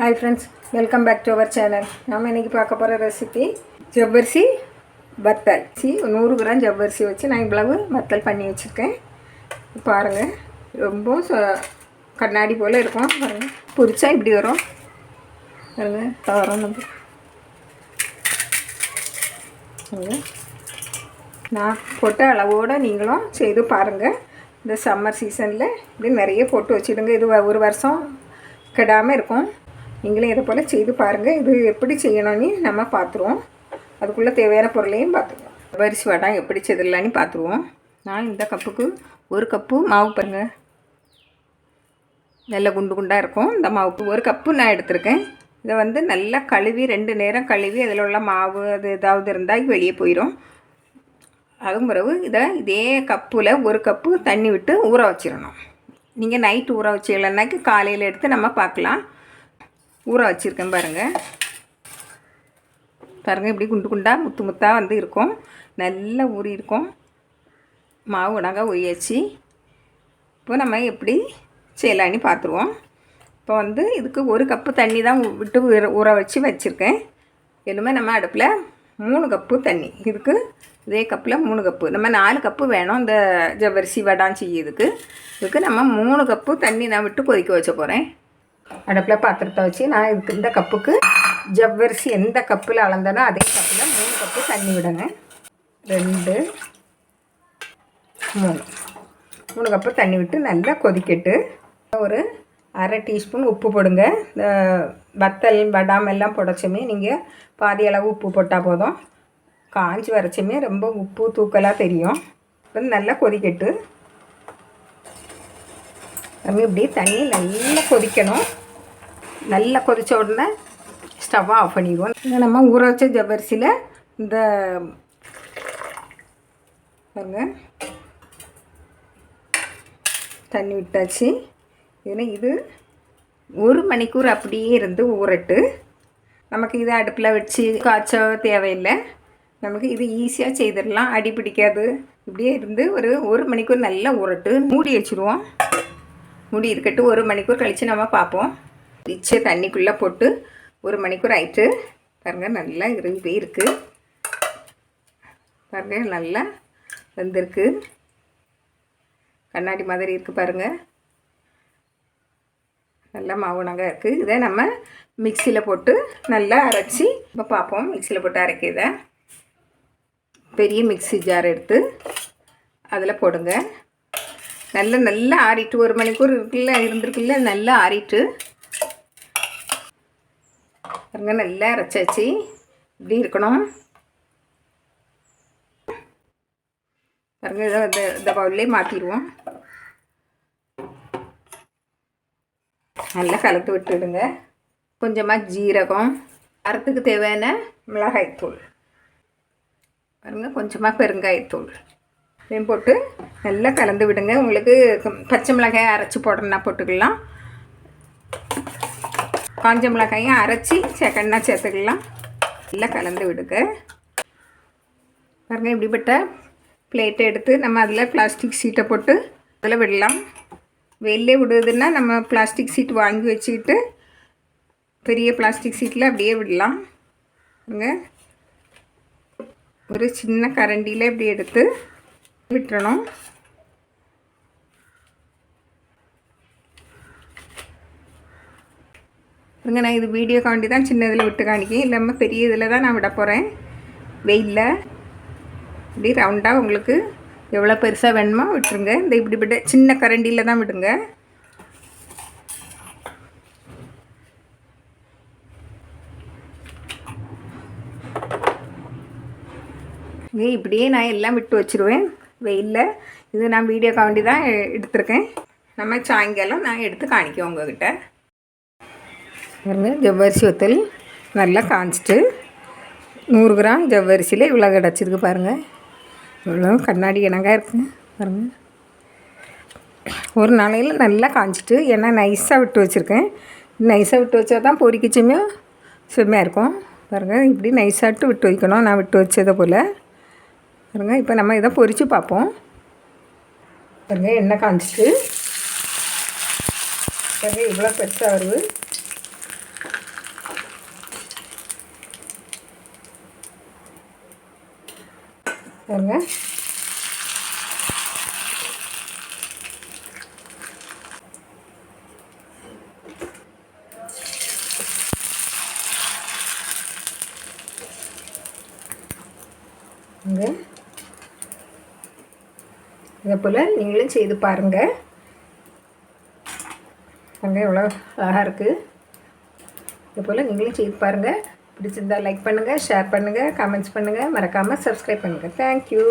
Hi friends, welcome back to our channel. நம்ம இன்னைக்கு பார்க்க போற ரெசிபி ஜவ்வரிசி வத்தல். 100 கிராம் ஜவ்வரிசி வச்சு நான் இவ்வளவு வத்தல் பண்ணி வச்சிருக்கேன். பாருங்க, ரொம்ப கண்ணாடி போல இருக்கும். பாருங்க, பொரிச்சா இப்படி வரும். பாருங்க, தவறம் நம்ம. நான் போட்ட அளவோட நீங்களும் செய்து பாருங்க. இந்த சம்மர் சீசனில் இப்படி நிறைய போட்டு வச்சிடுங்க. இது ஒரு வருஷம் கெடாமல் இருக்கும். நீங்களும் இதை போல் செய்து பாருங்கள். இது எப்படி செய்யணும்னு நம்ம பார்த்துருவோம். அதுக்குள்ளே தேவையான பொருளையும் பார்த்துருவோம். ஜவ்வரிசி வடை எப்படி செய்திடலான்னு பார்த்துருவோம். நான் இந்த கப்புக்கு 1 கப்பு மாவு பாருங்க, நல்ல குண்டு குண்டாக இருக்கும். இந்த மாவுக்கு 1 கப்பு நான் எடுத்திருக்கேன். இதை நல்லா கழுவி 2 நேரம் கழுவி அதில் உள்ள மாவு அது ஏதாவது இருந்தால் வெளியே போயிடும். அதுவும் பிறகு இதே கப்பில் 1 கப்பு தண்ணி விட்டு ஊற வச்சிடணும். நீங்கள் நைட்டு ஊற வச்சிடலன்னாக்கி காலையில் எடுத்து நம்ம பார்க்கலாம். ஊற வச்சுருக்கேன் பாருங்கள். இப்படி குண்டு குண்டாக முத்து முத்தாக இருக்கும். நல்லா ஊறி இருக்கும். மாவு உணங்க ஊறியாச்சு. இப்போ நம்ம எப்படி செய்யலான்னு பார்த்துருவோம். இப்போ இதுக்கு 1 கப்பு தண்ணி தான் விட்டு ஊற வச்சுருக்கேன். இனிமேல் நம்ம அடுப்பில் 3 கப்பு தண்ணி, இதுக்கு இதே கப்பில் 3 கப்பு, நம்ம 4 கப்பு வேணும் இந்த ஜவ்வரிசி வடான் செய்யறதுக்கு. இதுக்கு நம்ம 3 கப்பு தண்ணி நான் விட்டு கொதிக்க வச்ச போகிறேன். அடுப்பில் பாத்திரத்தை வச்சு நான் இதுக்கு இந்த கப்புக்கு ஜவ்வரிசி எந்த கப்பில் அளந்தனோ அதே கப்பில் 3 கப்பு தண்ணி விடுங்க. 2 3 கப்பு தண்ணி விட்டு நல்லா கொதிக்கட்டு ஒரு 1/2 டீஸ்பூன் உப்பு போடுங்க. இந்த வத்தல் வடாமெல்லாம் புடச்சுமே நீங்கள் பாதி அளவு உப்பு போட்டால் போதும். காஞ்சி வரைச்சுமே ரொம்ப உப்பு தூக்கலாக தெரியும். நல்லா கொதிக்கட்டு நம்ம இப்படி தண்ணி நல்லா கொதிக்கணும். நல்லா கொதித்த உடனே ஸ்டவ்வை ஆஃப் பண்ணிடுவோம். இதை நம்ம ஊற வச்ச ஜவ்வரிசியில் இந்த பாருங்க தண்ணி விட்டாச்சு. இது 1 மணிக்கூர் அப்படியே இருந்து ஊறட்டு. நமக்கு இதை அடுப்பில் வச்சு காய்ச்ச தேவையில்லை. நமக்கு இது ஈஸியாக செய்திடலாம், அடி பிடிக்காது. இப்படியே இருந்து ஒரு 1 மணிக்கூர் நல்லா ஊறட்டு மூடி வச்சுருவோம். மூடி இருக்கட்டு. 1 மணிக்கூர் கழித்து நம்ம பார்ப்போம். வச்சு தண்ணிக்குள்ளே போட்டு 1 மணிக்கூர் ஆயிட்டு. பாருங்கள், நல்லா இறுகி இருக்குது. பாருங்கள், நல்லா வெந்திருக்கு. கண்ணாடி மாதிரி இருக்குது பாருங்கள். நல்லா மாவுனாங்க இருக்குது. இதை நம்ம மிக்சியில் போட்டு நல்லா அரைச்சி இப்போ பார்ப்போம். மிக்சியில் போட்டு அரைக்கிறத பெரிய மிக்சி ஜார் எடுத்து அதில் போடுங்க. நல்லா ஆறிட்டு 1 மணிக்கூர் இருந்திருக்குல்ல, நல்லா ஆறிட்டு பாருங்க. நல்லா அரைச்சாச்சு. இப்படி இருக்கணும் பாருங்க. இந்த பவுல்லே மாற்றிடுவோம். நல்லா கலந்து விட்டுடுங்க. கொஞ்சமாக ஜீரகம், அரைத்துக்கு தேவையான மிளகாய்த்தூள் பாருங்க, கொஞ்சமாக பெருங்காயத்தூள் இதையும் போட்டு நல்லா கலந்து விடுங்க. உங்களுக்கு பச்சை மிளகாயை அரைச்சி போடுறதுனா போட்டுக்கலாம். காஞ்ச மிளகாயும் அரைச்சி செகண்டா சேர்த்துக்கலாம். நல்லா கலந்து விடுங்க. பாருங்கள், இப்படிப்பட்ட பிளேட்டை எடுத்து நம்ம அதில் பிளாஸ்டிக் சீட்டை போட்டு அதில் விடலாம். வெளிலே விடுறதுன்னா நம்ம பிளாஸ்டிக் சீட் வாங்கி வச்சுக்கிட்டு பெரிய பிளாஸ்டிக் சீட்டில் அப்படியே விடலாம். ஒரு சின்ன கரண்டியில் இப்படி எடுத்து விட்டுறணும். நான் இது வீடியோ காண்டி தான் சின்ன இதில் விட்டு காணிக்கேன். இல்லாமல் பெரிய இதில் தான் நான் விட போகிறேன். வெயிலில் இப்படி ரவுண்டாக உங்களுக்கு எவ்வளோ பெருசாக வேணுமோ விட்டுருங்க. இந்த இப்படி விட சின்ன கரண்டியில் தான் விடுங்க. இப்படியே நான் எல்லாம் விட்டு வச்சுருவேன் வெயிலில். இது நான் வீடியோ காண்டி தான் எடுத்திருக்கேன். நம்ம சாயங்காலம் நான் எடுத்து காணிக்கேன் உங்கள்கிட்ட. ஜவ்வரிசி வத்தல் நல்லா காய்ச்சிட்டு 100 கிராம் ஜவ்வரிசியில் இவ்வளோ கிடச்சிருக்கு பாருங்கள். இவ்வளோ கண்ணாடி இனங்காக இருக்குது பாருங்கள். ஒரு நாளையில் நல்லா காய்ச்சிட்டு, ஏன்னா நைஸாக விட்டு வச்சுருக்கேன். நைஸாக விட்டு வச்சா தான் பொரிக்கிச்சுமே செம்மையாக இருக்கும். பாருங்கள், இப்படி நைஸாகிட்டு விட்டு வைக்கணும். நான் விட்டு வச்சதை போல் பாருங்கள். இப்போ நம்ம இதை பொரித்து பார்ப்போம். பாருங்கள், எண்ணெய் காய்ச்சிட்டு பாருங்கள், இவ்வளோ பெருசாக வருது. பாருங்க. இதே போல் நீங்களும் செய்து பாருங்கள். அங்கே எவ்வளோ அழகாக இருக்குது. இதே போல் நீங்களும் செய்து பாருங்கள். பிடிச்சிருந்தால் லைக் பண்ணுங்கள், ஷேர் பண்ணுங்கள், கமெண்ட்ஸ் பண்ணுங்கள், மறக்காமல் சப்ஸ்கிரைப் பண்ணுங்கள். தேங்க்யூ.